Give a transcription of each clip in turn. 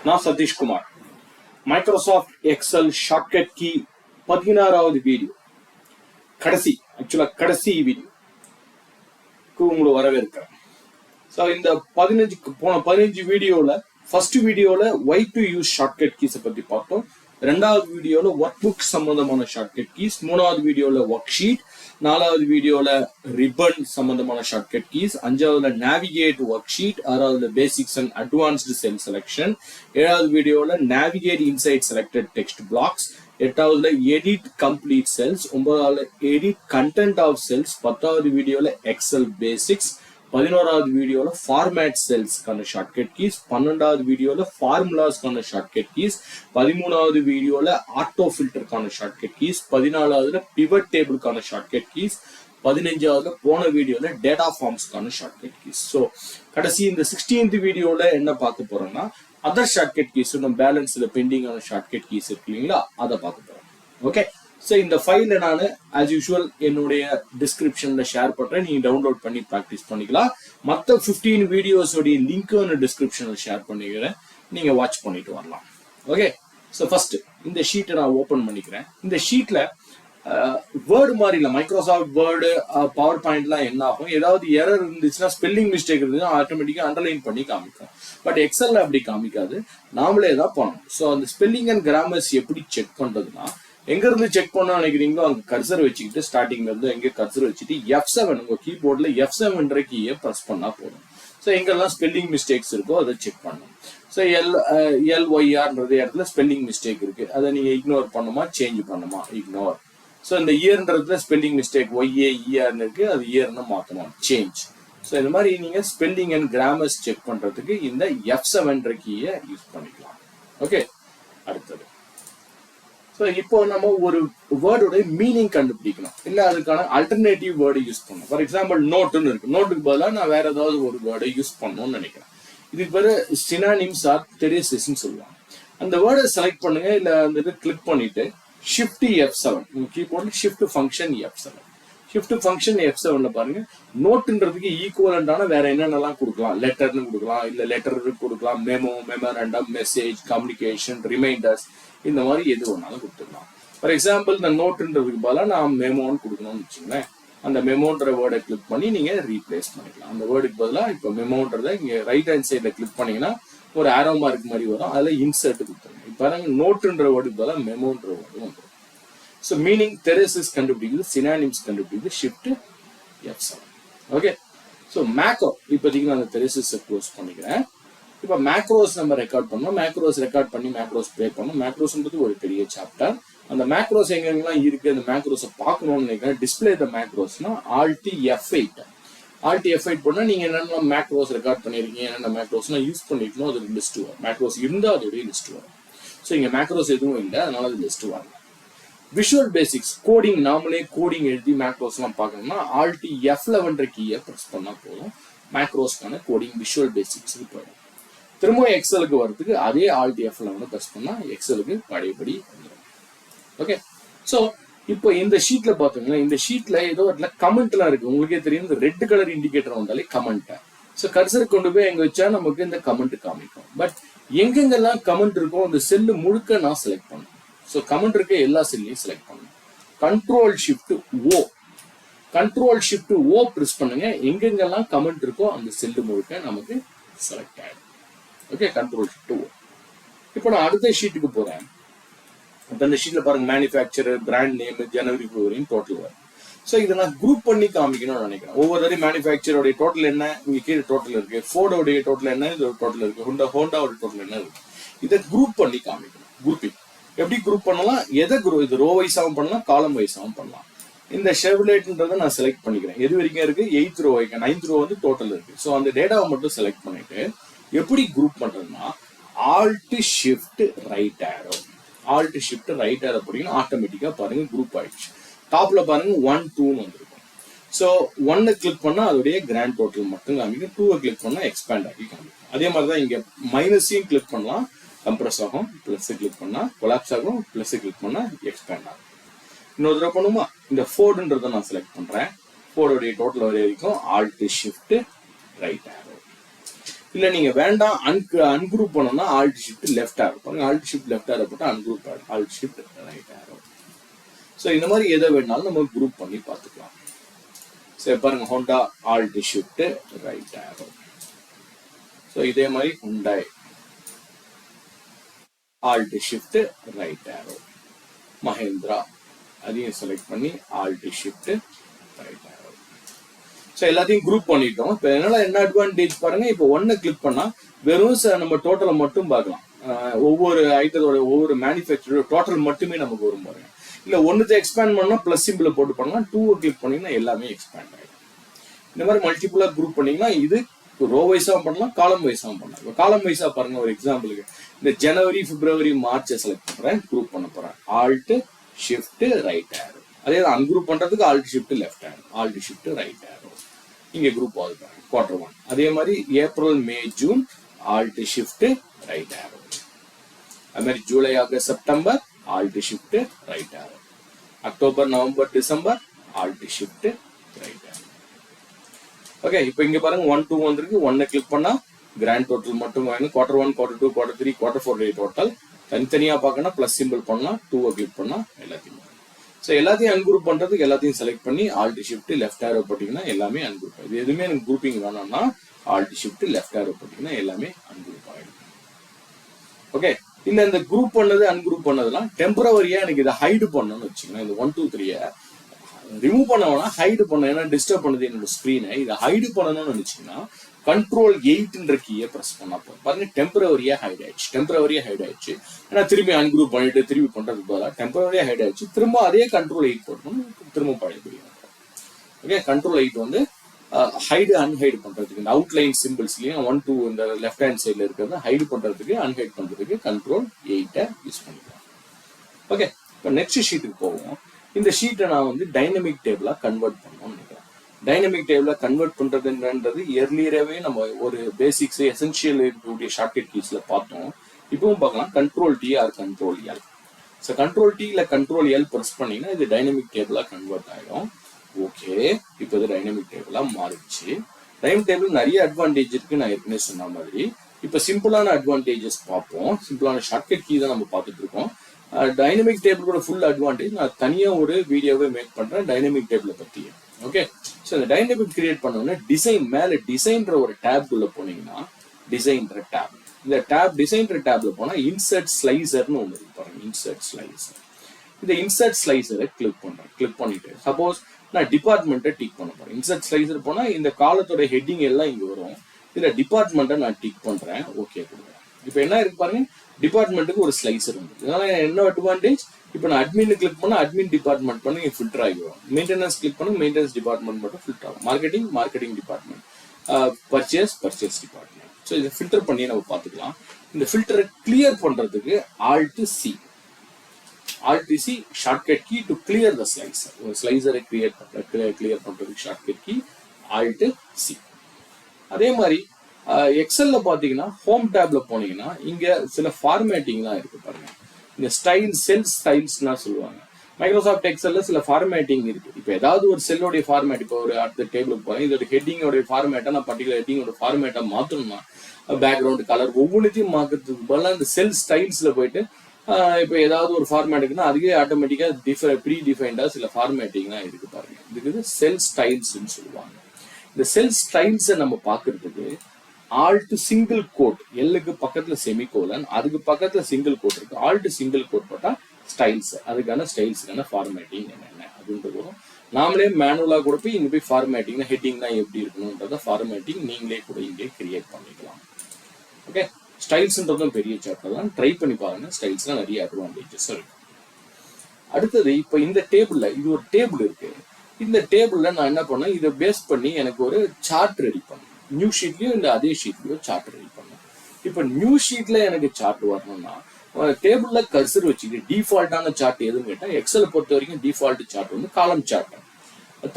நான் Sathish Kumar. Microsoft Excel shortcut key 16வது video, கடைசி வீடியோக்கு உங்களை வரவேற்கிறேன். ஸோ இந்த 15 வீடியோல ஃபர்ஸ்ட் வீடியோல வை டு யூஸ் ஷார்ட்கட் கீஸை பத்தி பார்த்தோம். ரெண்டாவது வீடியோல ஒர்க் புக் சம்பந்தமான ஷார்ட்கட் கீஸ், மூணாவது வீடியோல ஒர்க் ஷீட், நாலாவது வீடியோல ரிப்பன் சம்பந்தமான ஷார்ட்கட் கீஸ், அஞ்சாவதுல நேவிகேட் ஒர்க் ஷீட், ஆறாவதுல basics and advanced cell selection, ஏழாவது வீடியோல navigate inside selected text blocks, எட்டாவதுல எடிட் கம்ப்ளீட் செல்ஸ், ஒன்பதாவதுல எடிட் கண்டென்ட் ஆஃப் செல்ஸ், 10வது வீடியோல எக்ஸல் பேசிக்ஸ், 11வது வீடியோல ஃபார்மேட் செல்ஸ்க்கான ஷார்ட்கட் கீஸ், 12வது வீடியோல ஃபார்முலாஸ்க்கான ஷார்ட்கட் கீஸ், 13வது வீடியோல ஆட்டோ ஃபில்டருக்கான ஷார்ட்கட் கீஸ், 14வதுல பிவட் டேபிளுக்கான ஷார்ட்கட் கீஸ், 15வதுல போன வீடியோல டேட்டா ஃபார்ம்ஸ்க்கான ஷார்ட்கட் கீஸ். ஸோ கடைசி இந்த 16th வீடியோல என்ன பார்க்க போறோம்னா அதர் ஷார்ட்கட் கீஸ், நம்ம பேலன்ஸ்ல பெண்டிங்கான ஷார்ட்கட் கீஸ் இருக்கு இல்லைங்களா, அதை பார்க்க போறோம். ஓகே, ஸோ இந்த ஃபைலை நான் ஆஸ் யூஷுவல் என்னுடைய டிஸ்கிரிப்ஷன்ல ஷேர் பண்றேன், நீங்க டவுன்லோட் பண்ணி ப்ராக்டிஸ் பண்ணிக்கலாம். மற்ற 15 வீடியோஸோடைய லிங்க் நான் டிஸ்கிரிப்ஷன்ல ஷேர் பண்ணிக்கிறேன், நீங்க வாட்ச் பண்ணிட்டு வரலாம். ஓகே, ஸோ ஃபர்ஸ்ட் இந்த ஷீட்டை நான் ஓப்பன் பண்ணிக்கிறேன். இந்த ஷீட்ல வேர்டு மாதிரி இல்லை, மைக்ரோசாஃப்ட் வேர்டு பவர் பாயிண்ட்லாம் என்ன ஆகும், ஏதாவது எரர் இருந்துச்சுன்னா ஸ்பெல்லிங் மிஸ்டேக் இருந்துச்சுன்னா ஆட்டோமேட்டிக்காக அண்டர்லைன் பண்ணி காமிக்கும். பட் எக்ஸல்ல அப்படி காமிக்காது, நாமளே தான் பண்ணணும். ஸோ அந்த ஸ்பெல்லிங் அண்ட் கிராமர்ஸ் எப்படி செக் பண்றதுன்னா, எங்க இருந்து செக் பண்ண நினைக்கிறீங்களோ அங்க கர்சர் வச்சுக்கிட்டு ஸ்டார்டிங்ல இருந்து எங்க கர்சர் வச்சுட்டு F7 உங்க கீபோர்ட்ல F7 கீயை பிரஸ் பண்ணா போதும். ஸோ எங்கெல்லாம் ஸ்பெல்லிங் மிஸ்டேக்ஸ் இருக்கோ அதை செக் பண்ணணும். ஸோ LYRன்றது இடத்துல ஸ்பெல்லிங் மிஸ்டேக் இருக்கு, அதை நீங்க இக்னோர் பண்ணுமா சேஞ்ச் பண்ணுமா, இக்னோர். ஸோ இந்த இயர்ன்றதுல ஸ்பெல்லிங் மிஸ்டேக் YAERன்னு இருக்கு, அது இயர்னு மாத்தணும், சேஞ்ச். ஸோ இந்த மாதிரி நீங்க ஸ்பெல்லிங் அண்ட் கிராமர்ஸ் செக் பண்றதுக்கு இந்த F7 கீயை யூஸ் பண்ணிக்கலாம். ஓகே, அடுத்தது ஸோ இப்போ நம்ம ஒரு வேர்டோட மீனிங் கண்டுபிடிக்கணும், இல்லை அதுக்கான அல்டர்னேட்டிவ் வேர்டு யூஸ் பண்ணணும். ஃபார் எக்ஸாம்பிள் நோட்டுன்னு இருக்கு, நோட்டுக்கு பதிலாக நான் வேற ஏதாவது ஒரு வேர்டை யூஸ் பண்ணணும்னு நினைக்கிறேன். இதுக்கு பேர் சினானிம்ஸ் ஆர் தெரேசிஸ்ன்னு சொல்லுவாங்க. அந்த வேர்டை செலக்ட் பண்ணுங்க, இல்லை அந்த இது கிளிக் பண்ணிட்டு ஷிஃப்ட் F7 கீபோர்ட்ல shift function F7. Shift function F7ல பாருங்க, நோட்டுன்றதுக்கு ஈக்குவலண்டான வேற என்னென்னலாம் கொடுக்கலாம், லெட்டர்னு கொடுக்கலாம், இல்லை லெட்டர் கொடுக்கலாம், memo, memorandum, message, communication, reminders, இந்த மாதிரி எது ஒன்னாலும் கொடுத்துக்கலாம். ஃபார் எக்ஸாம்பிள் இந்த நோட்டுன்றதுக்கு பதிலாக நான் மெமோன்னு கொடுக்கணும்னு வச்சுங்களேன், அந்த மெமோன்ற வேர்டை கிளிக் பண்ணி நீங்க ரீப்ளேஸ் பண்ணிக்கலாம். அந்த வேர்டுக்கு பதிலாக இப்போ மெமோன்றதை இங்க ரைட் ஹேண்ட் சைட்ல கிளிக் பண்ணீங்கன்னா ஒரு ஆரோ மார்க் மாதிரி வரும், அதில் இன்சர்ட் கொடுத்துருங்க. இப்போ நோட்டுன்ற வேர்டுக்கு பதிலாக மெமோன்ற வேர்டு வந்துடும். ஸோ மீனிங் தெரேசிஸ் கண்டுபிடிக்குது, சினானிம்ஸ் கண்டுபிடிக்குது ஷிஃப்ட் F7. ஓகே, ஸோ மேக்கோ இப்போதைக்கு நான் அந்த தெரேசிஸை க்ளோஸ் பண்ணிக்கிறேன். இப்போ மேக்ரோஸ் நம்ம ரெக்கார்ட் பண்ணோம், மேக்ரோஸ் ரெக்கார்ட் பண்ணி மேக்ரோஸ் ப்ளே பண்ணோம். மேக்ரோஸ்ன்றது ஒரு பெரிய சாப்டர். அந்த மேக்ரோஸ் எங்கெங்கெல்லாம் இருக்கு, அந்த மேக்ரோஸை பார்க்கணும்னு நினைக்கிறேன். டிஸ்பிளே த மேக்ரோஸ்னா Alt F8 பண்ணா நீங்க என்னென்ன மேக்ரோஸ் ரெக்கார்ட் பண்ணிருக்கீங்க, என்னென்ன மேக்ரோஸ்லாம் யூஸ் பண்ணிருக்கணும், அது லிஸ்ட் வரும். மேக்ரோஸ் இருந்தால் அதோடைய லிஸ்ட் வரும். ஸோ இங்க மேக்ரோஸ் எதுவும் இல்லை, அதனால அது லிஸ்ட் வரல. விஷுவல் பேசிக்ஸ் கோடிங், நாமளே கோடிங் எழுதி மேக்ரோஸ்லாம் பார்க்கணும்னா Alt F11 கீயை ப்ரெஸ் பண்ணா போதும், மேக்ரோஸ்க்கான கோடிங் விஷுவல் பேசிக்ஸுக்கு போயிடும். திரும்ப எக்ஸலுக்கு வரதுக்கு அதே Alt F11 ப்ரெஸ் பண்ணா எக்ஸலுக்கு பழையபடி வந்துடும். ஓகே, ஸோ இப்போ இந்த ஷீட்ல பாத்தீங்கன்னா, இந்த ஷீட்ல ஏதோ இடத்துல கமெண்ட்லாம் இருக்கு. உங்களுக்கே தெரியும், இந்த ரெட் கலர் இண்டிகேட்டர் வந்தாலே கமெண்ட். ஸோ கர்சர் கொண்டு போய் எங்க வச்சா நமக்கு இந்த கமெண்ட் காமிக்கும். பட் எங்கெங்கெல்லாம் கமெண்ட் இருக்கோ அந்த செல்லு முழுக்க நான் செலக்ட் பண்ணணும். ஸோ கமெண்ட் இருக்க எல்லா செல்லையும் செலக்ட் பண்ணணும். கண்ட்ரோல் ஷிஃப்ட் ஓ ப்ரெஸ் பண்ணுங்க, எங்கெங்கெல்லாம் கமெண்ட் இருக்கோ அந்த செல்லு முழுக்க நமக்கு செலக்ட் ஆயிடும். ஓகே, கண்ட்ரோல் ஷிஃப்ட் ஓ. இப்போ நான் அடுத்த ஷீட்டுக்கு போறேன். இப்போ இந்த ஷீட்ல பாருங்க, மேனுஃபேக்சரர், பிராண்ட் நேம், ஜனவரி பிப்ரவரின்னு டோட்டல் வரும். ஸோ இதை நான் குரூப் பண்ணி காமிக்கணும்னு நினைக்கிறேன். ஒவ்வொரு தடவை மேனுஃபேக்சரோடைய டோட்டல் என்ன, இங்க கீழே டோட்டல் இருக்கு, ஃபோர்டோடைய டோட்டல் என்ன, இது டோட்டல் இருக்கு, ஹோண்டாவோட டோட்டல் என்ன இருக்கு, இதை குரூப் பண்ணி காமிக்கணும். குரூப்பிங் எப்படி குரூப் பண்ணலாம், எதை குரூப், இது ரோ வைஸாகவும் பண்ணலாம், காலம் வைஸாகவும் பண்ணலாம். இந்த ஷெவ்லேட்ன்றதை நான் செலக்ட் பண்ணிக்கிறேன். எது வரைக்கும் இருக்கு, 8th ரோ வரைக்கும், 9th ரோ வந்து டோட்டல் இருக்கு. ஸோ அந்த டேட்டாவை மட்டும் செலக்ட் பண்ணிட்டு எப்படி குரூப் பண்றதுன்னா Alt Shift Right Arrow போட்டீங்கன்னா ஆட்டோமேட்டிக்கா பாருங்க குரூப் ஆயிடுச்சு. டாப்ல பாருங்க 1 2 வந்திருக்கும். ஸோ 1 கிளிக் பண்ணா அதோடைய கிராண்ட் டோட்டல் மட்டும் காமிக்கும், 2 கிளிக் பண்ணா எக்ஸ்பேண்ட் ஆகி காமிக்கும். அதே மாதிரிதான் இங்க மைனஸையும் கிளிக் பண்ணலாம், கம்ப்ரஸ் ஆகும், பிளஸ் கிளிக் பண்ணா கொலாப்ஸ் ஆகும், பிளஸ் கிளிக் பண்ணா எக்ஸ்பேண்ட் ஆகும். இன்னொரு தடவை பண்ணுமா, இந்த ஃபோர்டுன்றதை நான் செலக்ட் பண்றேன். ஃபோர்டோடைய டோட்டல் வரைக்கும் Alt Shift Right Arrow. இல்ல நீங்க வேண்டாம் அன்குரூப் பண்ணணும்னா ஆல்ட் ஷிஃப்ட் லெஃப்ட் ஆரோ பாருங்க. ஆல்ட் ஷிஃப்ட் லெஃப்ட் ஆரோ போட்டு அன்குரூப் ஆகும். Alt shift right arrow. So இந்த மாதிரி எதை வேணாலும் நம்ம குரூப் பண்ணி பார்த்துக்கலாம். சரி பாருங்க, Honda alt shift right arrow. So இதே மாதிரி Hyundai alt shift right arrow. Mahindra அதையும் செலக்ட் பண்ணி alt shift right arrow. So எல்லாத்தையும் குரூப் பண்ணிட்டோம். இப்போ என்னால என்ன அட்வான்டேஜ் பாருங்க, இப்போ ஒன்னு கிளிக் பண்ணா வெறும் நம்ம டோட்டலை மட்டும் பார்க்கலாம். ஒவ்வொரு ஐட்டத்தோட ஒவ்வொரு மேனுஃபேக்சரோட டோட்டல் மட்டுமே நமக்கு வரும் பாருங்க. இல்ல ஒன்னுத்தை எக்ஸ்பேண்ட் பண்ணா பிளஸ் சிம்பிள் போட்டு பண்ணலாம். 2 கிளிக் பண்ணீங்கன்னா எல்லாமே எக்ஸ்பேண்ட் ஆயிடும். இந்த மாதிரி மல்டிபிளா குரூப் பண்ணீங்கன்னா இது ரோ வைஸாவும் பண்ணலாம், காலம் வைஸாவும் பண்ணலாம். இப்போ காலம் வைஸா பாருங்க, ஒரு எக்ஸாம்பிளுக்கு இந்த ஜனவரி, பிப்ரவரி, மார்ச் செலக்ட் பண்றேன், குரூப் பண்ண போறேன். Alt shift right arrow. அதே தான் அன்குரூப் பண்றதுக்கு alt shift left arrow, alt shift right arrow. இங்க குரூப் ஆகுது குவார்டர் 1. அதே மாதிரி ஏப்ரல், மே, ஜூன் ஆல்ட் ஷிஃப்ட் ரைட் ஆரோ. அது மாதிரி ஜூலை, ஆகஸ்ட், செப்டம்பர் ஆல்ட் ஷிஃப்ட் ரைட் ஆரோ. அக்டோபர், நவம்பர், டிசம்பர் alt shift right arrow. Okay, இப்போ இங்க பாருங்க 1 2 வந்திருக்கு. 1 கிளிக் பண்ணா கிராண்ட் டோட்டல் மட்டும் வேணும். Quarter 1, quarter 2, quarter 3, quarter 4 total. தனித்தனியா பார்க்கணும், பிளஸ் சிம்பிள் பண்ணலாம். 2 கிளிக் பண்ணா எல்லாத்தையும். ஸோ எல்லாத்தையும் அன்குரூப் பண்றதுக்கு எல்லாத்தையும் செலக்ட் பண்ணி ஆல்ட் ஷிஃப்ட் லெஃப்ட் ஆரோ போட்டீங்கன்னா எல்லாமே அன்குரூப் ஆயிடும். இது எதுவுமே எனக்கு குரூப்பிங் வேணும்னா ஆல்ட் ஷிஃப்ட் லெஃப்ட் ஆரோ போட்டீங்கன்னா எல்லாமே அன்குரூப் ஆயிடும். ஓகே, இல்ல இந்த குரூப் பண்ணது அன்குரூப் பண்ணதுலாம் டெம்பரவரியா எனக்கு இதை ஹைடு பண்ணணும்னு வச்சுக்கோங்க. இந்த 1 2 3 ரிமூவ் பண்ண வேணா, ஹைடு பண்ண, ஏன்னா டிஸ்டர்ப் பண்ணுது என்னோட ஸ்கிரீனை. இதை ஹைடு பண்ணணும்னு நினைச்சீங்கன்னா கண்ட்ரோல் 8ன்ற கீயை பிரஸ் பண்ணா போதும். பாருங்க, டெம்பரவரியா ஹைட் ஆயிடுச்சு. டெம்பரவரியா ஹைட் ஆயிடுச்சு. ஏன்னா திரும்பி அன்குரூப் பண்ணிட்டு திரும்பி பண்றதுக்கு பதிலாக டெம்பரவரியா ஹைட் ஆயிடுச்சு. திரும்ப அதே கண்ட்ரோல் 8 போடணும், திரும்ப பழையபடி. ஓகே, கண்ட்ரோல் 8 வந்து ஹைடு அன்ஹைடு பண்றதுக்கு இந்த அவுட்லைன் சிம்பிள்ஸ்லயும் 1 2 இந்த லெஃப்ட் ஹேண்ட் சைட்ல இருக்கிறத ஹைடு பண்றதுக்கு அன்ஹைட் பண்றதுக்கு கண்ட்ரோல் 8 யூஸ் பண்ணிக்கலாம். ஓகே, இப்போ நெக்ஸ்ட் ஷீட்டுக்கு போவோம். இந்த ஷீட்டை நான் வந்து டைனமிக் டேபிளா கன்வெர்ட் பண்ணணும்னு நினைக்கிறேன். டைனமிக் டேபிளா கன்வெர்ட் பண்றதுன்றது எர்லியராகவே நம்ம ஒரு பேசிக்ஸ் எசென்ஷியல் இருக்கக்கூடிய ஷார்ட்கட் கீஸ்ல பார்த்தோம். இப்பவும் பார்க்கலாம். Control T or control L. So control T இல்ல கண்ட்ரோல் எல் பிரஸ் பண்ணீங்கன்னா இது டைனமிக் டேபிளா கன்வெர்ட் ஆயிடும். ஓகே, இப்போ இது டைனமிக் டேபிளா மாறிடுச்சு. டைனமிக் டேபிள் நிறைய அட்வான்டேஜ் இருக்கு, நான் ஏற்கனவே சொன்ன மாதிரி. இப்போ சிம்பிளான அட்வான்டேஜஸ் பார்ப்போம். சிம்பிளான ஷார்ட்கட் கீ தான் நம்ம பார்த்துட்டு இருக்கோம். டைனமிக் டேபிளோட ஃபுல் அட்வான்டேஜ் நான் தனியா ஒரு வீடியோவே மேக் பண்றேன் டைனமிக் டேபிளை பத்தி. ஓகே, ஸோ இந்த டைனமிக் கிரியேட் பண்ணோம்னா டிசைன் மேல டிசைன்ற ஒரு டேப் உள்ள போனீங்கன்னா டிசைன்ற டேப், இந்த டேப் டிசைன்ற டேப்ல போனா இன்சர்ட் ஸ்லைசர்னு ஒன்று இருக்கு பாருங்க. Insert slicer. இந்த இன்சர்ட் ஸ்லைசரை கிளிக் பண்றேன். கிளிக் பண்ணிட்டு சப்போஸ் நான் டிபார்ட்மெண்ட்டை டிக் பண்ண போறேன். இன்சர்ட் ஸ்லைசர் போனா இந்த காலத்தோட ஹெட்டிங் எல்லாம் இங்க வரும். இதுல டிபார்ட்மெண்ட்டை நான் டிக் பண்றேன். ஓகே கொடுக்குறேன். இப்போ என்ன இருக்கு பாருங்க, டிபார்ட்மெண்ட்டுக்கு ஒரு ஸ்லைசர் உண்டு. இதனால என்ன அட்வான்டேஜ், இப்போ நான் அட்மின் கிளிக் பண்ணா அட்மின் டிபார்ட்மெண்ட் பண்ணி ஃபில்டர் ஆகிடும். மெயின்டெனன்ஸ் கிளிக் பண்ணா மெயின்டெனன்ஸ் டிபார்ட்மெண்ட் மட்டும் ஃபில்டர் ஆகும். Marketing marketing department, purchase purchase department. So இதை ஃபில்டர் பண்ணி நம்ம பார்த்துக்கலாம். இந்த ஃபில்டரை கிளியர் பண்றதுக்கு alt C shortcut key to clear the slicer. ஒரு ஸ்லைசரை கிளியர் பண்றதுக்கு ஷார்ட்கட் கீ ஆல்ட் சி. அதே மாதிரி எக்ஸல்ல பாத்தீங்கன்னா ஹோம் டேப்ல போனீங்கன்னா இங்க சில ஃபார்மேட்டிங்லாம் இருக்கு பாருங்க. இந்த ஸ்டைல் செல் ஸ்டைல்ஸ்னா சொல்லுவாங்க. மைக்ரோசாஃப்ட் எக்ஸல்ல சில ஃபார்மேட்டிங் இருக்கு. இப்போ ஏதாவது ஒரு செல்லோடைய ஃபார்மேட், இப்போ ஒரு அடுத்த டேபிளுக்கு போறேன், இதோட ஹெட்டிங்கோட ஃபார்மேட்டை நான் பர்டிகுலர் ஹெட்டிங்கோட ஃபார்மேட்டை மாத்தணும்னா பேக்ரவுண்ட் கலர் ஒவ்வொன்றையும் மாத்துறதுக்கு பதிலாக இந்த செல் ஸ்டைல்ஸ்ல போயிட்டு இப்போ ஏதாவது ஒரு ஃபார்மேட்டுக்குன்னா அதுவே ஆட்டோமேட்டிக்கா ப்ரீ டிஃபைன்டா சில ஃபார்மேட்டிங்லாம் இருக்கு பாருங்க. இதுக்கு செல் ஸ்டைல்ஸ்ன்னு சொல்லுவாங்க. இந்த செல் ஸ்டைல்ஸை நம்ம பார்க்கறதுக்கு ஆல்ட் சிங்கிள் கோட், எல்லுக்கு பக்கத்துல செமிகோலன், அதுக்கு பக்கத்துல சிங்கிள் கோட் இருக்கு. ஆல்ட் சிங்கிள் கோட் போட்டா ஸ்டைல்ஸ், அதுக்கான ஸ்டைல்ஸுக்கான ஃபார்மேட்டிங் என்னென்ன அப்படின்றது நாமளே மேனுவலா கூட போய் இங்க போய் ஃபார்மேட்டிங்னா ஹெட்டிங்னா எப்படி இருக்கணும்ன்றத ஃபார்மேட்டிங் நீங்களே கூட இங்கே கிரியேட் பண்ணிக்கலாம். ஓகே, ஸ்டைல்ஸ்ன்றதும் பெரிய சாப்டர் தான், ட்ரை பண்ணி பாருங்க. ஸ்டைல்ஸ்ல நிறைய அட்வான்டேஜஸ் இருக்கு. அடுத்தது இப்போ இந்த டேபிள்ல இது ஒரு டேபிள் இருக்கு. இந்த டேபிள்ல நான் என்ன பண்ணேன், இதை பேஸ் பண்ணி எனக்கு ஒரு சார்ட் ரெடி பண்ணேன். நியூ ஷீட்லயும் இந்த அதே ஷீட்லயும் சார்ட் ரெடி பண்ணேன். இப்போ நியூ ஷீட்ல எனக்கு சார்ட் வரணும்னா டேபிள்ல கர்சர் வச்சுட்டு டிஃபால்ட்டான சார்ட் எதுன்னு கேட்டா எக்ஸலை பொறுத்த வரைக்கும் டிஃபால்ட் சார்ட் வந்து காலம் சார்ட்.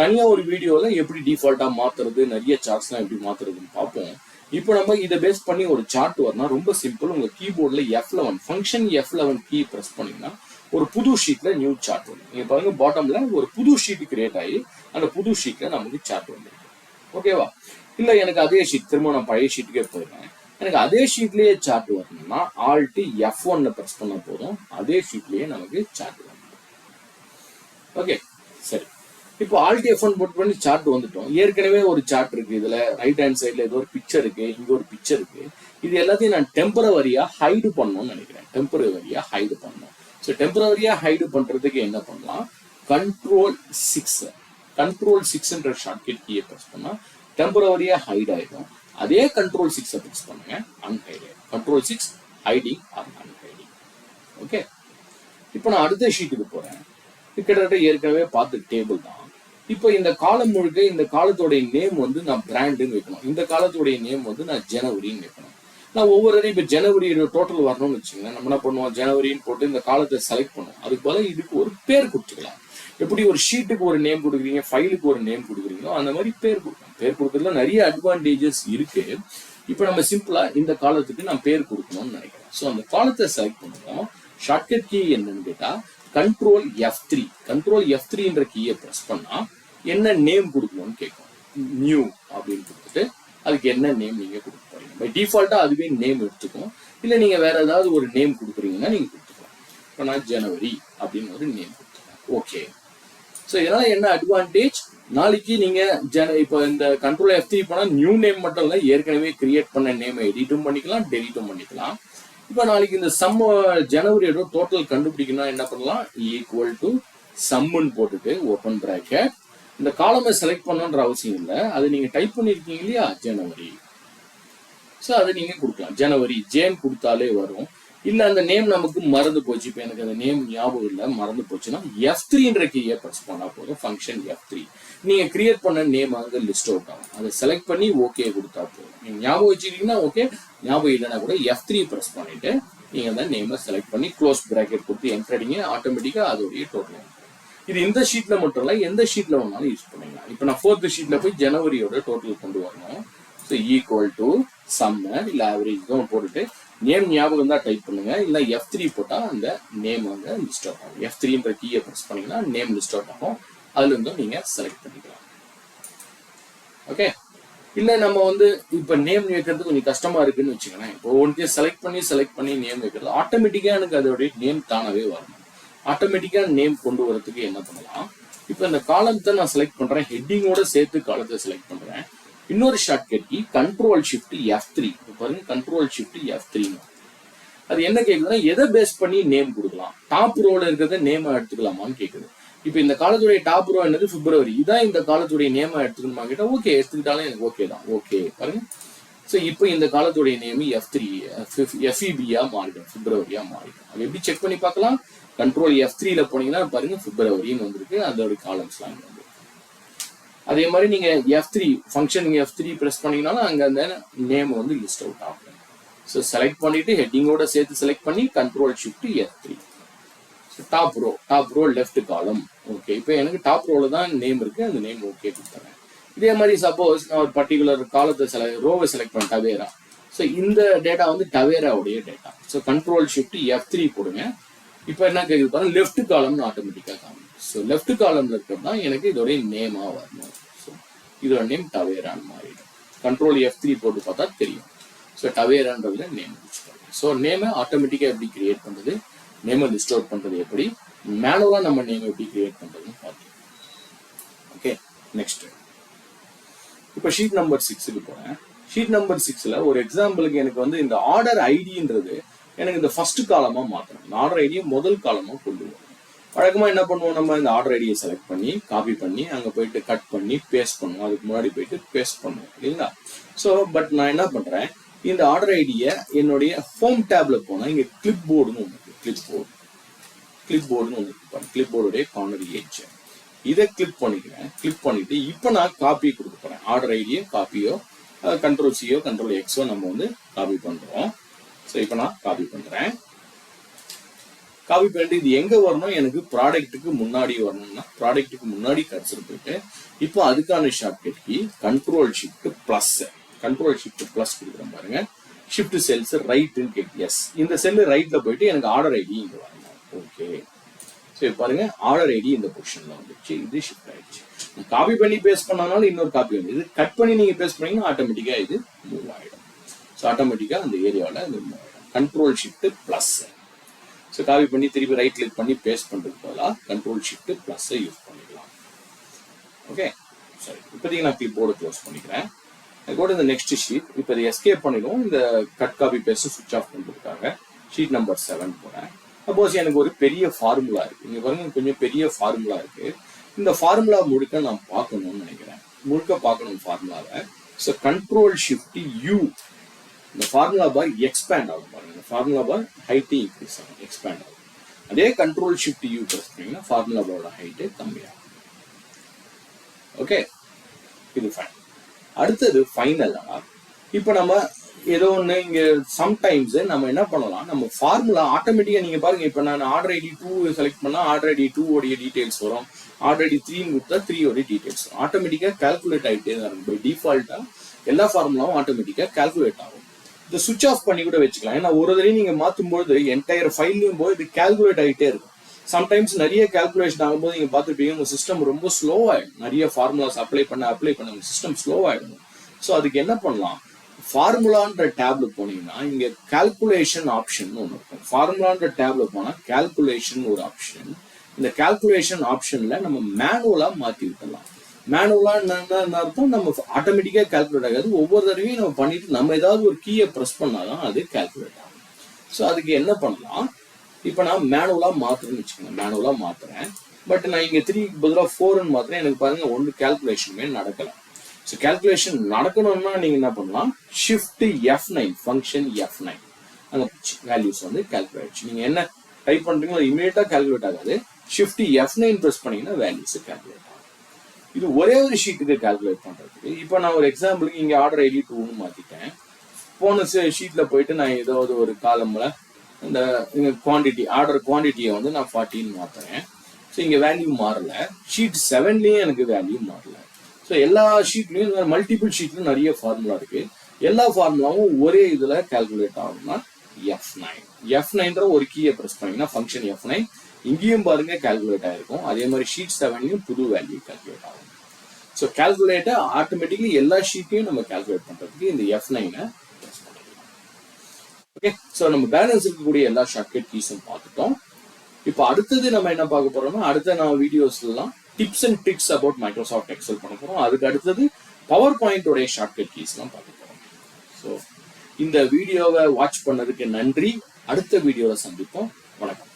தனியா ஒரு வீடியோல எப்படி டிஃபால்ட்டா மாத்துறது, நிறைய சார்ட்ஸ்லாம் எப்படி மாத்துறதுன்னு பார்ப்போம். இப்போ நம்ம இதை பேஸ் பண்ணி ஒரு சார்ட் வரணும். ரொம்ப சிம்பிள். உங்க கீபோர்ட்ல F11 function F11 key press பண்ணீங்கன்னா ஒரு புது ஷீட்ல நியூ சார்ட் வரும். நீங்க பாருங்க, பாட்டம்ல ஒரு புது ஷீட் கிரியேட் ஆகி அந்த புது ஷீட்ல நமக்கு சார்ட் வந்துருக்கு. ஓகேவா? இல்ல எனக்கு அதே ஷீட் திரும்ப நான் பழைய ஷீட்டுக்கே போயிடுறேன். எனக்கு அதே ஷீட்லயே சார்ட் வரணும்னா Alt F1 பிரஸ் பண்ண போதும், அதே ஷீட்லயே நமக்கு சார்ட் வரும். ஓகே சரி, இப்போ Alt F1 போட் பண்ணி சார்ட் வந்துட்டோம். ஏற்கனவே ஒரு சார்ட் இருக்கு, இதுல ரைட் ஹேண்ட் சைட்ல ஏதோ ஒரு பிக்சர் இருக்கு, இங்க ஒரு பிக்சர் இருக்கு. இது எல்லாத்தையும் நான் டெம்பரவரியா ஹைடு பண்ணணும்னு நினைக்கிறேன். டெம்பரவரியா ஹைடு பண்ணணும். ஸோ டெம்பரவரியா ஹைடு பண்றதுக்கு என்ன பண்ணலாம், Control 6 ஷார்ட்கட் கீயை பிரஸ் பண்ணா டெம்பரவரியா ஹைட் ஆயிடும். அதே Control 6 பிரஸ் பண்ணுங்க, அன்ஹைட் ஆயிடும். Control 6 hiding or unhiding. Okay, இப்போ நான் அடுத்த ஷீட்டுக்கு போறேன். கிட்டத்தட்ட ஏற்கனவே பார்த்த டேபிள் தான். இப்போ இந்த காலம் முழுக்க இந்த காலத்தோடைய நேம் வந்து நான் பிராண்டுன்னு வைக்கணும். இந்த காலத்தோடைய நேம் வந்து நான் ஜனவரின்னு வைக்கணும். நான் ஒவ்வொரு இப்போ ஜனவரி டோட்டல் வரணும்னு வச்சுக்கோங்க. நம்ம என்ன பண்ணுவோம், ஜனவரின்னு போட்டு இந்த காலத்தை செலக்ட் பண்ணுவோம். அதுக்கு பதிலாக இதுக்கு ஒரு பேர் கொடுத்துக்கலாம். எப்படி ஒரு ஷீட்டுக்கு ஒரு நேம் கொடுக்குறீங்க, ஃபைலுக்கு ஒரு நேம் கொடுக்குறீங்களோ அந்த மாதிரி பேர் கொடுக்கணும். பேர் கொடுக்கறதுல நிறைய அட்வான்டேஜஸ் இருக்கு. இப்போ நம்ம சிம்பிளா இந்த காலத்துக்கு நான் பேர் கொடுக்கணும்னு நினைக்கிறேன். ஸோ அந்த காலத்தை செலக்ட் பண்ணுவோம். ஷார்ட்கட் கீ என்னன்னு கேட்டா Control F3 கீயை பிரஸ் பண்ணா என்ன நேம் கொடுக்கணும்னு கேட்கும். நியூ அப்படின்னு கொடுத்துட்டு அதுக்கு என்ன நேம் நீங்க கொடுக்க போறீங்க. பை டிஃபால்ட்டா அதுவே நேம் எடுத்துக்கும். இல்ல நீங்க வேற ஏதாவது ஒரு நேம் கொடுக்குறீங்கன்னா நீங்க கொடுத்துக்கலாம். இப்போ நான் ஜனவரி அப்படின்னு ஒரு நேம் கொடுத்துருக்கேன். ஓகே, ஸோ இதனால என்ன அட்வான்டேஜ், நாளைக்கு நீங்க இப்போ இந்த Control F3 போனா நியூ நேம் மட்டும் இல்ல, ஏற்கனவே கிரியேட் பண்ண நேம் எடிட்டும் பண்ணிக்கலாம், டெலிட்டும் பண்ணிக்கலாம். இப்போ நாளைக்கு இந்த சம் ஜனவரியோட டோட்டல் கண்டுபிடிக்கணும், என்ன பண்ணலாம், ஈக்குவல் டு சம்முன்னு போட்டுட்டு ஓப்பன் பிராக்கெட். இந்த காலமை செலக்ட் பண்ணணுன்ற அவசியம் இல்லை, அது நீங்க டைப் பண்ணிருக்கீங்க இல்லையா ஜனவரி. ஸோ அதை நீங்க கொடுக்கலாம், ஜனவரி ஜேன் கொடுத்தாலே வரும். இல்ல அந்த நேம் நமக்கு மறந்து போச்சு, இப்போ எனக்கு அந்த நேம் ஞாபகம் இல்லை மறந்து போச்சுன்னா F3 கீயை பிரஸ் பண்ணா போதும். ஃபங்க்ஷன் F3 நீங்க கிரியேட் பண்ண நேம் அங்கே லிஸ்ட் அவுட் ஆகும். அதை செலக்ட் பண்ணி ஓகே கொடுத்தா போதும். நீங்க ஞாபகம் வச்சுக்கிட்டீங்கன்னா ஓகே, ஞாபகம் இல்லைன்னா கூட F3 பிரஸ் பண்ணிட்டு நீங்க அந்த நேமை செலக்ட் பண்ணி க்ளோஸ் பிராக்கெட் கொடுத்து என்டர் அடிங்க, ஆட்டோமேட்டிக்கா அதோடைய டோட்டல். இது இந்த ஷீட்ல மட்டும் இல்ல, எந்த ஷீட்ல வேணாலும் யூஸ் பண்ணிக்கலாம். இப்போ நான் 4th ஷீட்ல போய் ஜனவரியோட டோட்டல் கொண்டு வரணும். ஸோ ஈக்குவல் டு சம்மர் இல்லை ஆவரேஜ் தான் போட்டுட்டு நேம் ஞாபகம் தான் டைப் பண்ணுங்க. இல்லை F3 போட்டா அந்த நேம் வந்து லிஸ்ட் அவுட் ஆகும். F3 கீயை பிரஸ் பண்ணீங்கன்னா நேம் லிஸ்ட் அவுட் ஆகும். அதுல இருந்தும் நீங்க செலக்ட் பண்ணிக்கலாம். ஓகே, இல்ல நம்ம வந்து இப்ப நேம் வைக்கிறது கொஞ்சம் கஷ்டமா இருக்குன்னு வச்சுக்கோங்க. இப்போ ஒன்றையும் செலக்ட் பண்ணி நேம் வைக்கிறது ஆட்டோமேட்டிக்கா எனக்கு அதோடைய நேம் தானாவே வரணும். ஆட்டோமேட்டிக்கா நேம் கொண்டு வரதுக்கு என்ன பண்ணலாம், இப்போ இந்த காலத்தை நான் செலக்ட் பண்றேன், ஹெட்டிங்கோட சேர்த்து காலத்தை செலக்ட் பண்றேன். இன்னொரு shortcut key Control Shift F3. பாருங்க, Control Shift F3. அது என்ன கேக்குதுன்னா, எதை பேஸ் பண்ணி நேம் கொடுக்கலாம், டாப் ரோல இருக்கிறத நேமா எடுத்துக்கலாமான்னு கேக்குது. இப்போ இந்த காலத்துடைய டாப் ரோ என்னது பிப்ரவரி, இதான் இந்த காலத்துடைய நேமா எடுத்துக்கணுமா கேட்டா ஓகே, எடுத்துக்கிட்டாலும் எனக்கு ஓகே தான். ஓகே பாருங்க, ஸோ இப்போ இந்த காலத்துடைய நேம் FEB-யா மாறிடும், பிப்ரவரியா மாறிடும். அது எப்படி செக் பண்ணி பார்க்கலாம், Control F3ல போனீங்கன்னா பாருங்க பிப்ரவரின்னு வந்திருக்கு, அதோட காலம்ஸ்லாம் வந்து. அதே மாதிரி நீங்க F3 ஃபங்க்ஷன் F3 பிரஸ் பண்ணீங்கன்னாலும் அங்க அந்த நேம் வந்து லிஸ்ட் அவுட் ஆகும். ஸோ செலக்ட் பண்ணிட்டு ஹெட்டிங்கோட சேர்த்து செலக்ட் பண்ணி Control Shift F3. Top row left column. Okay, இப்போ எனக்கு டாப் ரோல தான் நேம் இருக்கு, அந்த நேம் ஓகே கொடுத்துறேன். இதே மாதிரி சப்போஸ் நான் ஒரு பர்டிகுலர் காலத்தை ரோவை செலக்ட் பண்ண டவேரா. ஸோ இந்த டேட்டா வந்து டவேராவுடைய data. So Control Shift F3 போடுங்க. இப்போ என்ன கேட்குது பாருங்க, லெஃப்ட் காலம்னு ஆட்டோமேட்டிக்காக காணும். ஸோ லெஃப்ட் காலம்ல இருக்கிறது தான் எனக்கு இதோடைய நேமா வரணும். ஸோ இதோட நேம் டவேரான்னு மாறிடும். Control F3 போட்டு பார்த்தா தெரியும். ஸோ டவேரான்றதுல நேம் வச்சுக்கோங்க. ஸோ நேமை ஆட்டோமேட்டிக்காக எப்படி கிரியேட் பண்ணுறது, நேமை லிஸ்ட் அவுட் பண்றது எப்படி, மேனுவலா நம்ம நேம் எப்படி கிரியேட் பண்றதுன்னு பார்த்தோம். ஓகே, நெக்ஸ்ட் இப்போ ஷீட் நம்பர் 6க்கு போறேன். ஷீட் நம்பர் 6ல ஒரு எக்ஸாம்பிளுக்கு எனக்கு வந்து இந்த ஆர்டர் ஐடின்றது எனக்கு இந்த ஃபர்ஸ்ட் காலமா மாற்றணும். இந்த ஆர்டர் ஐடியை முதல் காலமா கொண்டு வரணும். வழக்கமா என்ன பண்ணுவோம், நம்ம இந்த ஆர்டர் ஐடியை செலக்ட் பண்ணி காப்பி பண்ணி அங்க போயிட்டு கட் பண்ணி பேஸ்ட் பண்ணுவோம். அதுக்கு முன்னாடி போயிட்டு பேஸ்ட் பண்ணுவோம் இல்லைங்களா. ஸோ பட் நான் என்ன பண்றேன், இந்த ஆர்டர் ஐடியை என்னுடைய ஹோம் டேப்ல போனா இங்க கிளிப் போர்டுன்னு ஒன்று, கிளிப் போர்டுன்னு ஒன்று இருக்கு. கிளிப் போர்டுடைய கார்னர் எட்ஜ் இதை கிளிக் பண்ணிக்கிறேன். கிளிக் பண்ணிட்டு இப்போ நான் காப்பி கொடுக்க போறேன். ஆர்டர் ஐடியை காப்பியோ Control C-யோ Control X-ஓ நம்ம வந்து காப்பி பண்றோம். ஸோ இப்போ நான் காப்பி பண்றேன். காப்பி பண்ணிட்டு இது எங்க வரணும், எனக்கு ப்ராடக்ட்டுக்கு முன்னாடி வரணும்னா ப்ராடக்ட்டுக்கு முன்னாடி கர்சர் போயிட்டு இப்போ அதுக்கான shortcut key Control Shift Plus கொடுக்குறேன் பாருங்க. ஷிஃப்ட் செல்ஸ் ரைட்னு கேட்கு. எஸ், இந்த செல்லு ரைட்ல போயிட்டு எனக்கு ஆர்டர் ஐடி இங்க வரணும். ஓகே, ஸோ பாருங்க ஆர்டர் ஐடி இந்த பொசிஷன்ல வந்துச்சு, இது ஷிஃப்ட் ஆயிடுச்சு. காப்பி பண்ணி பேஸ்ட் பண்ணனால இன்னொரு காப்பி வந்து இது கட் பண்ணி நீங்க பேஸ்ட் பண்ணீங்கன்னா ஆட்டோமேட்டிக்கா இது மூவ் ஆயிடும். ஸோ ஆட்டோமேட்டிக்கா அந்த ஏரியாவில் இது மூவ் ஆயிடும். Control shift plus. So copy பண்ணி திருப்பி ரைட் கிளிக் பண்ணி பேஸ்ட் பண்றதுக்கு பதிலாக கண்ட்ரோல் ஷிஃப்ட் பிளஸ் யூஸ் பண்ணிக்கலாம். ஓகே, சரி. இப்போதைக்கு நான் கீபோர்டு க்ளோஸ் பண்ணிக்கிறேன். கூட இந்த நெக்ஸ்ட் ஷீட் இப்போ இதை எஸ்கேப் பண்ணிடுவோம். இந்த கட் காப்பி பேஸ்ட் சுவிட்ச் ஆஃப் பண்ணுறதுக்காக ஷீட் நம்பர் 7 போறேன். சப்போஸ் எனக்கு ஒரு பெரிய ஃபார்முலா இருக்கு, இங்க பாருங்க கொஞ்சம் பெரிய ஃபார்முலா இருக்கு. இந்த ஃபார்முலா முழுக்க நான் பார்க்கணும்னு நினைக்கிறேன், முழுக்க பார்க்கணும் ஃபார்முலாவை. ஸோ கண்ட்ரோல் ஷிஃப்ட் யூ, இந்த ஃபார்முலா பார் எக்ஸ்பேண்ட் ஆகும் பாருங்க. இந்த ஃபார்முலா பார் ஹைட்டு இன்க்ரீஸ் ஆகும், எக்ஸ்பேண்ட் ஆகும். அதே கண்ட்ரோல் ஷிஃப்ட் யூ ப்ரெஸ் பண்ணீங்கன்னா ஃபார்முலா பாரோட ஹைட்டு கம்மியாகும். ஓகே, இது ஃபைன். அடுத்தது ஃபைனலா இப்போ நம்ம ஏதோ ஒன்று இங்கே சம்டைம்ஸ் நம்ம என்ன பண்ணலாம், நம்ம ஃபார்முலா ஆட்டோமேட்டிக்காக நீங்கள் பாருங்க. இப்போ நான் ஆர்டர் ஐடி 2 செலக்ட் பண்ணால் ஆர்டர் ஐடி 2 உடைய டீடைல்ஸ் வரும், ஆர்டர் ஐடி 3 கொடுத்தா 3 உடைய டீடைல்ஸ் வரும். ஆட்டோமேட்டிக்காக கால்குலேட் ஆகிட்டே தான் இருக்கும். பை டிஃபால்ட்டாக எல்லா ஃபார்முலாவும் ஆட்டோமேட்டிக்காக கால்குலேட் ஆகும். இதை சுவிச் ஆஃப் பண்ணி கூட வச்சுக்கலாம். ஏன்னா ஒரு தடவை நீங்கள் மாற்றும்போது என்டையர் ஃபைல்லையும் போது இது கால்குலேட் ஆகிட்டே இருக்கும். சம்டைம்ஸ் நிறைய கால்குலேஷன் ஆகும்போது நீங்கள் பார்த்துருப்பீங்க உங்கள் சிஸ்டம் ரொம்ப ஸ்லோவாகிடும். நிறைய ஃபார்முலாஸ் அப்ளை பண்ண உங்கள் சிஸ்டம் ஸ்லோவாகிடும். ஸோ அதுக்கு என்ன பண்ணலாம், ஃபார்முலான்ற டேப்ல போனீங்கன்னா இங்க கால்குலேஷன் ஆப்ஷன் ஒன்று இருக்கும். ஃபார்முலான்ற டேப்ல போனா கால்குலேஷன் ஒரு ஆப்ஷன். இந்த கால்குலேஷன் ஆப்ஷன்ல நம்ம மேனுவலா மாத்தி விட்டலாம். மேனுவலா என்ன அர்த்தம், நம்ம ஆட்டோமேட்டிக்கா கால்குலேட் ஆகாது. ஒவ்வொரு தடவையும் நம்ம பண்ணிட்டு நம்ம ஏதாவது ஒரு கீயை ப்ரெஸ் பண்ணாதான் அது கால்குலேட் ஆகும். ஸோ அதுக்கு என்ன பண்ணலாம், இப்போ நான் மேனுவலா மாத்துறேன்னு வச்சுக்கோங்க. மேனுவலா மாத்துறேன், பட் நான் இங்க 3க்கு பதிலாக 4ன்னு மாத்துறேன். எனக்கு பாருங்க ஒன்று கால்குலேஷனுமே நடக்கல. ஸோ கால்குலேஷன் நடக்கணும்னா நீங்க என்ன பண்ணலாம், ஷிஃப்ட் F9 ஃபங்க்ஷன் F9 அந்த வேல்யூஸ் வந்து கால்குலேட் ஆச்சு. நீங்க என்ன டைப் பண்றீங்களோ இமீடியட்டா கால்குலேட் ஆகாது. ஷிஃப்ட் F9 ப்ரெஸ் பண்ணீங்கன்னா வேல்யூஸ் கால்குலேட் ஆகும். இது ஒரே ஒரு ஷீட்டுக்கு கால்குலேட் பண்றதுக்கு. இப்போ நான் ஒரு எக்ஸாம்பிளுக்கு இங்க ஆர்டர் ஐடி 2ன்னு மாத்திட்டேன். போன ஷீட்ல போயிட்டு நான் ஏதாவது ஒரு காலம்ல இந்த குவான்டிட்டி ஆர்டர் குவான்டிட்டியை வந்து நான் 40ன்னு மாத்துறேன். ஸோ இங்க வேல்யூ மாறல. ஷீட் 7லயும் எனக்கு வேல்யூ மாறல. ஸோ எல்லா ஷீட்லையும் மல்டிபிள் ஷீட்லையும் நிறைய ஃபார்முலா இருக்கு. எல்லா ஃபார்முலாவும் ஒரே இதுல கால்குலேட் ஆகும்னா F9 ஒரு கீயை ப்ரெஸ் பண்ணீங்கன்னா ஃபங்க்ஷன் F9 இங்கேயும் பாருங்க கால்குலேட் ஆயிருக்கும். அதே மாதிரி ஷீட் 7லயும் புது வேல்யூ கால்குலேட் ஆகும். ஸோ கால்குலேட்டை ஆட்டோமேட்டிக்லி எல்லா ஷீட்டையும் நம்ம கால்குலேட் பண்றதுக்கு இந்த F9 ப்ரெஸ் பண்ணிக்கலாம். ஓகே, ஸோ நம்ம பேலன்ஸ் இருக்கக்கூடிய எல்லா ஷார்ட்கட் கீஸும் பார்த்துட்டோம். இப்போ அடுத்தது நம்ம என்ன பார்க்க போறோம்னா, அடுத்த நான் வீடியோஸ்லாம் tips and tricks about Microsoft Excel பண்ண போறோம். அதுக்கு அடுத்தது பவர் பாயிண்ட் உடைய ஷார்ட்கட் கீஸ்லாம் பார்க்க போறோம். ஸோ இந்த வீடியோவை வாட்ச் பண்ணதுக்கு நன்றி. அடுத்த வீடியோவை சந்திப்போம். வணக்கம்.